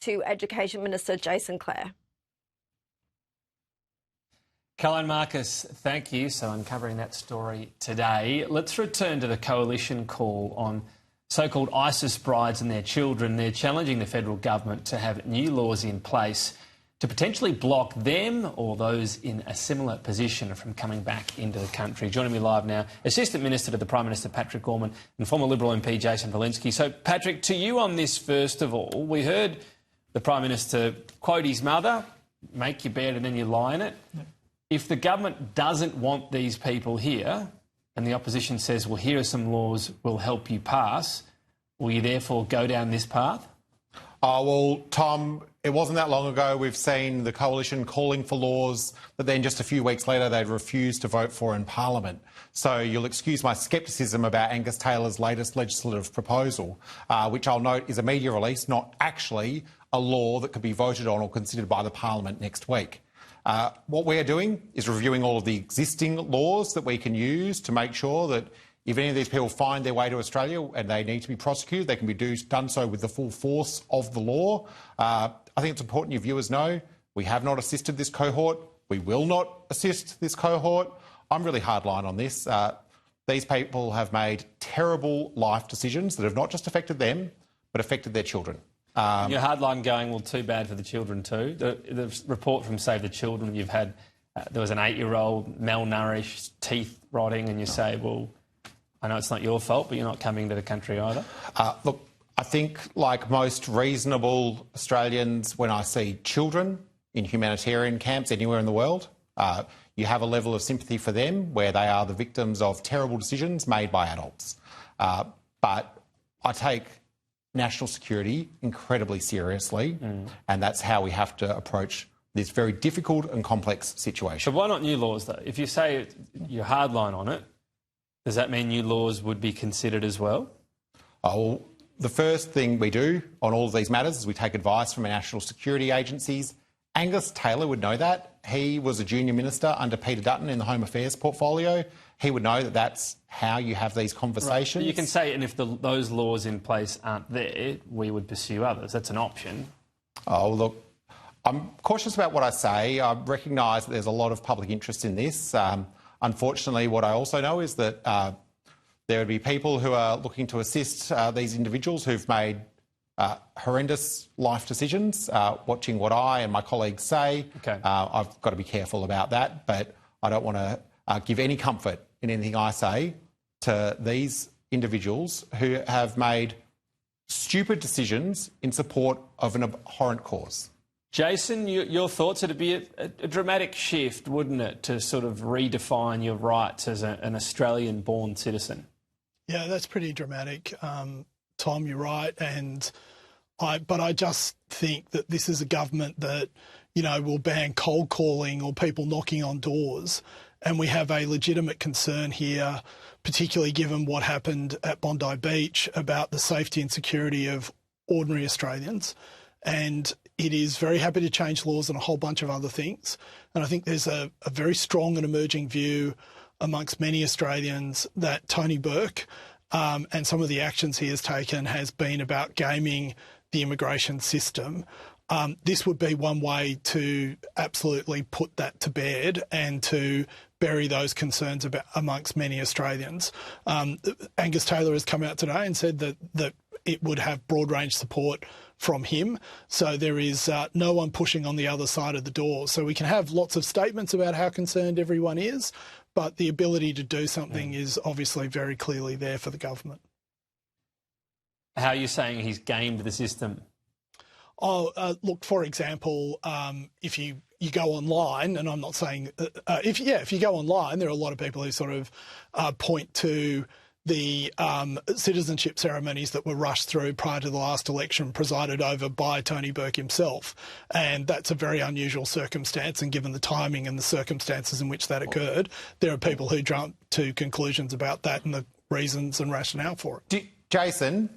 to Education Minister Jason Clare. Caroline Marcus, thank you. So uncovering that story today. Let's return to the coalition call on so-called ISIS brides and their children. They're challenging the federal government to have new laws in place to potentially block them or those in a similar position from coming back into the country. Joining me live now, Assistant Minister to the Prime Minister, Patrick Gorman, and former Liberal MP, Jason Falinski. So, Patrick, to you on this first of all, we heard the Prime Minister quote his mother, make your bed and then you lie in it. Yep. If the government doesn't want these people here and the opposition says, well, here are some laws we'll help you pass, will you therefore go down this path? Well, Tom, it wasn't that long ago we've seen the coalition calling for laws that then just a few weeks later they'd refused to vote for in Parliament. So you'll excuse my scepticism about Angus Taylor's latest legislative proposal, which I'll note is a media release, not actually a law that could be voted on or considered by the Parliament next week. What we're doing is reviewing all of the existing laws that we can use to make sure that if any of these people find their way to Australia and they need to be prosecuted, they can be done so with the full force of the law. I think it's important your viewers know we have not assisted this cohort. We will not assist this cohort. I'm really hardline on this. These people have made terrible life decisions that have not just affected them, but affected their children. Your hardline going, well, too bad for the children too. The report from Save the Children, you've had, there was an 8-year-old malnourished, teeth rotting, and you say, well, I know it's not your fault, but you're not coming to the country either. Look, I think like most reasonable Australians, when I see children in humanitarian camps anywhere in the world, you have a level of sympathy for them where they are the victims of terrible decisions made by adults. But I take national security incredibly seriously, and that's how we have to approach this very difficult and complex situation. So why not new laws, though? If you say you're hardline on it, does that mean new laws would be considered as well? Well, the first thing we do on all of these matters is we take advice from our national security agencies. Angus Taylor would know that. He was a junior minister under Peter Dutton in the Home Affairs portfolio. He would know that that's how you have these conversations. Right. You can say, and if those laws in place aren't there, we would pursue others. That's an option. Oh, look, I'm cautious about what I say. I recognise that there's a lot of public interest in this. Unfortunately, what I also know is that there would be people who are looking to assist these individuals who've made horrendous life decisions, watching what I and my colleagues say. Okay. I've got to be careful about that, but I don't want to give any comfort in anything I say to these individuals who have made stupid decisions in support of an abhorrent cause. Jason, your thoughts? It'd be a dramatic shift, wouldn't it, to sort of redefine your rights as an Australian-born citizen? Yeah, that's pretty dramatic. Tom, you're right. But I just think that this is a government that, you know, will ban cold calling or people knocking on doors. And we have a legitimate concern here, particularly given what happened at Bondi Beach about the safety and security of ordinary Australians. And it is very happy to change laws and a whole bunch of other things. And I think there's a very strong and emerging view amongst many Australians that Tony Burke and some of the actions he has taken has been about gaming the immigration system. This would be one way to absolutely put that to bed and to bury those concerns amongst many Australians. Angus Taylor has come out today and said that it would have broad-range support from him. So there is no one pushing on the other side of the door. So we can have lots of statements about how concerned everyone is, but the ability to do something is obviously very clearly there for the government. How are you saying he's gamed the system? Look, for example, if you go online, and I'm not saying if you go online, there are a lot of people who sort of point to the citizenship ceremonies that were rushed through prior to the last election presided over by Tony Burke himself. And that's a very unusual circumstance, and given the timing and the circumstances in which that occurred, there are people who jump to conclusions about that and the reasons and rationale for it. Jason,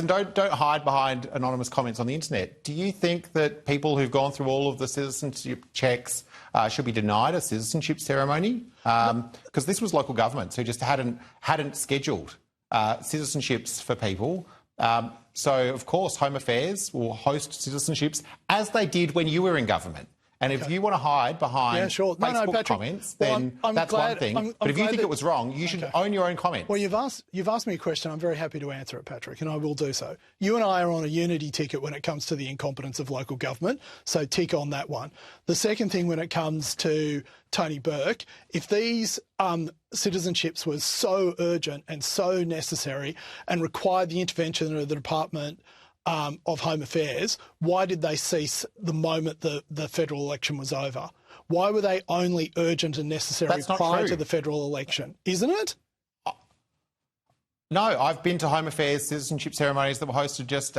don't hide behind anonymous comments on the internet. Do you think that people who've gone through all of the citizenship checks should be denied a citizenship ceremony? Because this was local governments who just hadn't scheduled citizenships for people So, of course, Home Affairs will host citizenships as they did when you were in government. And if you want to hide behind Facebook comments, then that's one thing. But if you think it was wrong, you should own your own comments. Well, you've asked me a question. I'm very happy to answer it, Patrick, and I will do so. You and I are on a unity ticket when it comes to the incompetence of local government, so tick on that one. The second thing, when it comes to Tony Burke, if these citizenships were so urgent and so necessary and required the intervention of the Department of Home Affairs, why did they cease the moment the federal election was over? Why were they only urgent and necessary prior to the federal election? Isn't it? No, I've been to Home Affairs citizenship ceremonies that were hosted just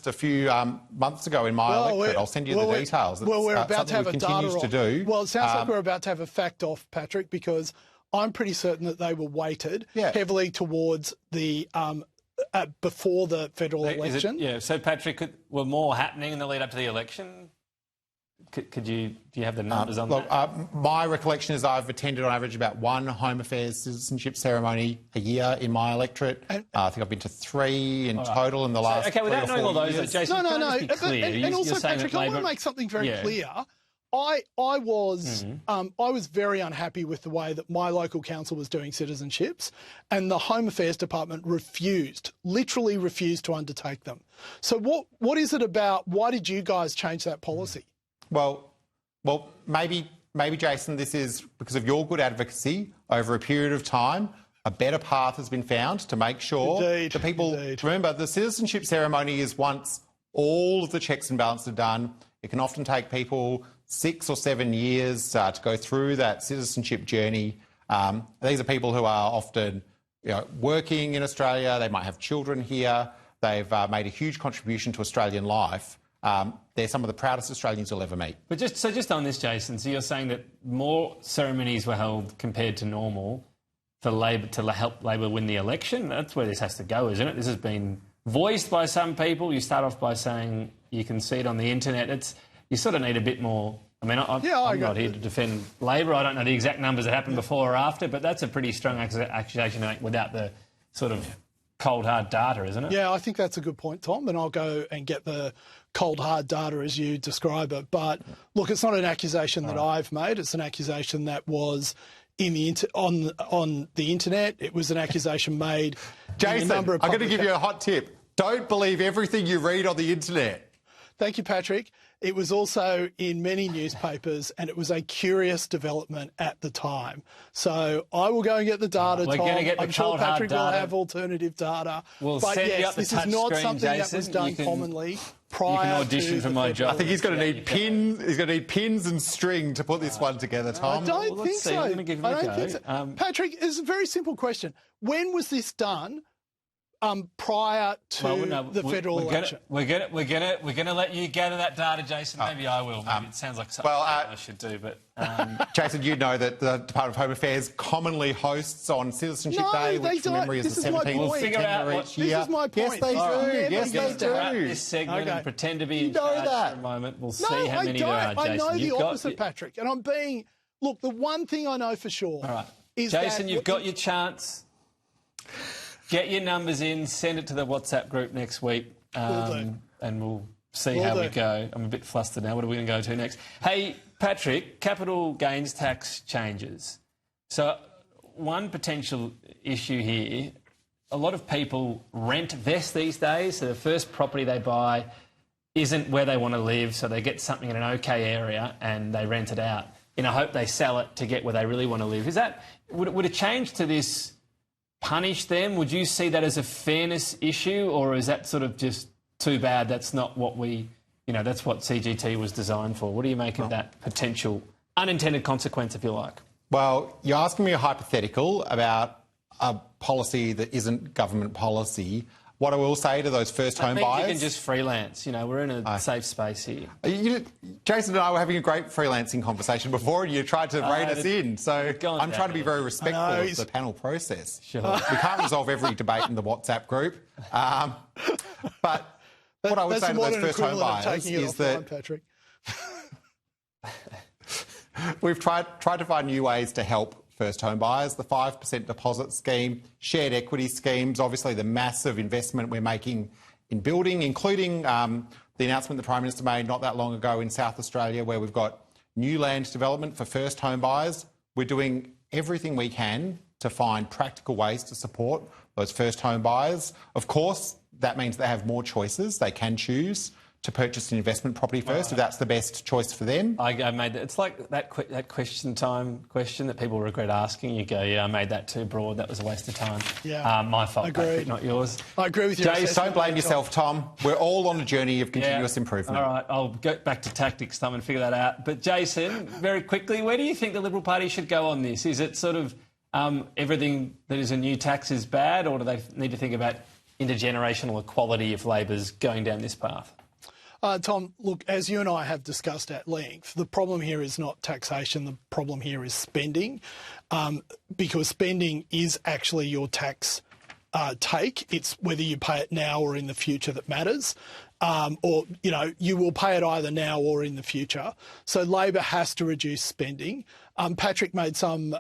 a few months ago in my electorate. I'll send you the details. We're about to have a data off. Well, it sounds like we're about to have a fact off, Patrick, because I'm pretty certain that they were weighted heavily towards the before the federal election. So Patrick, were more happening in the lead up to the election? Do you have the numbers on that? My recollection is I've attended on average about one Home Affairs citizenship ceremony a year in my electorate. I think I've been to 3 in total in the last 3 or 4 years. Without knowing all those, Jason, no. Be clear? And also, Patrick, I want to make something very clear. I was very unhappy with the way that my local council was doing citizenships, and the Home Affairs Department literally refused to undertake them. So what is it about? Why did you guys change that policy? Well, maybe, Jason, this is because of your good advocacy over a period of time. A better path has been found to make sure that people remember the citizenship ceremony is once all of the checks and balances are done. It can often take people 6 or 7 years to go through that citizenship journey. These are people who are often working in Australia. They might have children here. They've made a huge contribution to Australian life. They're some of the proudest Australians you'll ever meet. But just on this, Jason, so you're saying that more ceremonies were held compared to normal for Labor to help Labor win the election? That's where this has to go, isn't it? This has been voiced by some people. You start off by saying you can see it on the internet. You sort of need a bit more. I mean, I'm not here to defend Labor. I don't know the exact numbers that happened before or after, but that's a pretty strong accusation to make without the sort of cold, hard data, isn't it? Yeah, I think that's a good point, Tom, and I'll go and get the cold, hard data as you describe it. But, look, it's not an accusation that I've made. It's an accusation that was on the internet. It was an accusation made Jason, in a number of I'm going to give you a hot tip. Don't believe everything you read on the internet. Thank you, Patrick. It was also in many newspapers, and it was a curious development at the time. So I will go and get the data, Tom. I'm sure Patrick will have alternative data. We'll but send you yes, up the this is not something Jason. that was done commonly prior you can audition to for my job. I think he's going to need pins. He's going to need pins and string to put this one together, Tom. I don't think so. I'm going to give him a go. So. Patrick, it's a very simple question. When was this done? Prior to the federal election. We're gonna let you gather that data, Jason. Maybe I will. Maybe it sounds like something I should do. But Jason, you know that the Department of Home Affairs commonly hosts on Citizenship Day, which from memory is the 17th we'll figure out each year. This is my point. Yes, they do. Yes, they do. Wrap this segment and pretend to be in charge for a moment. We'll see how many there are, Jason. I know the opposite, Patrick, and I'm being. Look, the one thing I know for sure is Jason, you've got your chance. Get your numbers in, send it to the WhatsApp group next week, and we'll see how we go. I'm a bit flustered now. What are we going to go to next? Hey, Patrick, capital gains tax changes. So one potential issue here, a lot of people rent vest these days, so the first property they buy isn't where they want to live, so they get something in an okay area and they rent it out in a hope they sell it to get where they really want to live. Would a change to this punish them? Would you see that as a fairness issue, or is that sort of just too bad? That's not what that's what CGT was designed for. What do you make of that potential unintended consequence, if you like? Well, you're asking me a hypothetical about a policy that isn't government policy. What I will say to those first home buyers... You can just freelance. We're in a safe space here. Jason and I were having a great freelancing conversation before, and you tried to rein us in. So I'm trying to be very respectful of the panel process. Sure. We can't resolve every debate in the WhatsApp group. But what I would say to those first home buyers is that... We've tried to find new ways to help first home buyers, the 5% deposit scheme, shared equity schemes, obviously the massive investment we're making in building, including the announcement the Prime Minister made not that long ago in South Australia, where we've got new land development for first home buyers. We're doing everything we can to find practical ways to support those first home buyers. Of course, that means they have more choices. They can choose to purchase an investment property first if that's the best choice for them. I made that. It's like that question that people regret asking. You go, yeah, I made that too broad. That was a waste of time. Yeah, my fault, agreed. Patrick, not yours. I agree with you. Jace, don't blame yourself, Tom. We're all on a journey of continuous improvement. All right, I'll go back to tactics, Tom, and figure that out. But Jason, very quickly, where do you think the Liberal Party should go on this? Is it sort of everything that is a new tax is bad, or do they need to think about intergenerational equality if Labor's going down this path? Tom, look, as you and I have discussed at length, the problem here is not taxation. The problem here is spending, because spending is actually your tax take. It's whether you pay it now or in the future that matters. Or, you know, you will pay it either now or in the future. So Labor has to reduce spending. Patrick made some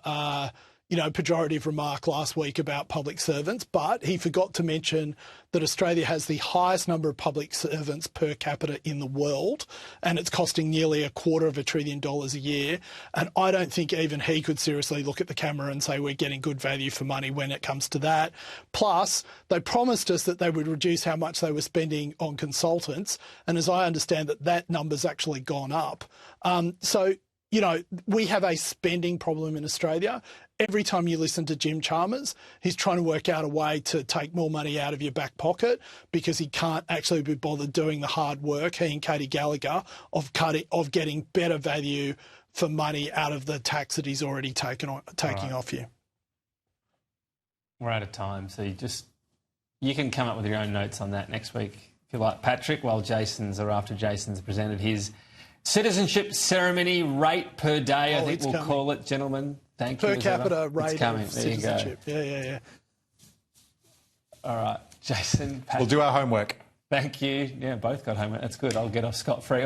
pejorative remark last week about public servants, but he forgot to mention that Australia has the highest number of public servants per capita in the world, and it's costing nearly $250 billion a year. And I don't think even he could seriously look at the camera and say we're getting good value for money when it comes to that. Plus, they promised us that they would reduce how much they were spending on consultants, and as I understand that number's actually gone up. You know, we have a spending problem in Australia. Every time you listen to Jim Chalmers, he's trying to work out a way to take more money out of your back pocket because he can't actually be bothered doing the hard work, he and Katie Gallagher, of getting better value for money out of the tax that he's already taking off you. We're out of time, so you can come up with your own notes on that next week if you like, Patrick, while after Jason's presented his citizenship ceremony rate per day, I think we'll call it, gentlemen. Thank you. Per capita rate of citizenship. Yeah. All right, Jason, Patrick. We'll do our homework. Thank you. Yeah, both got homework. That's good. I'll get off scot-free.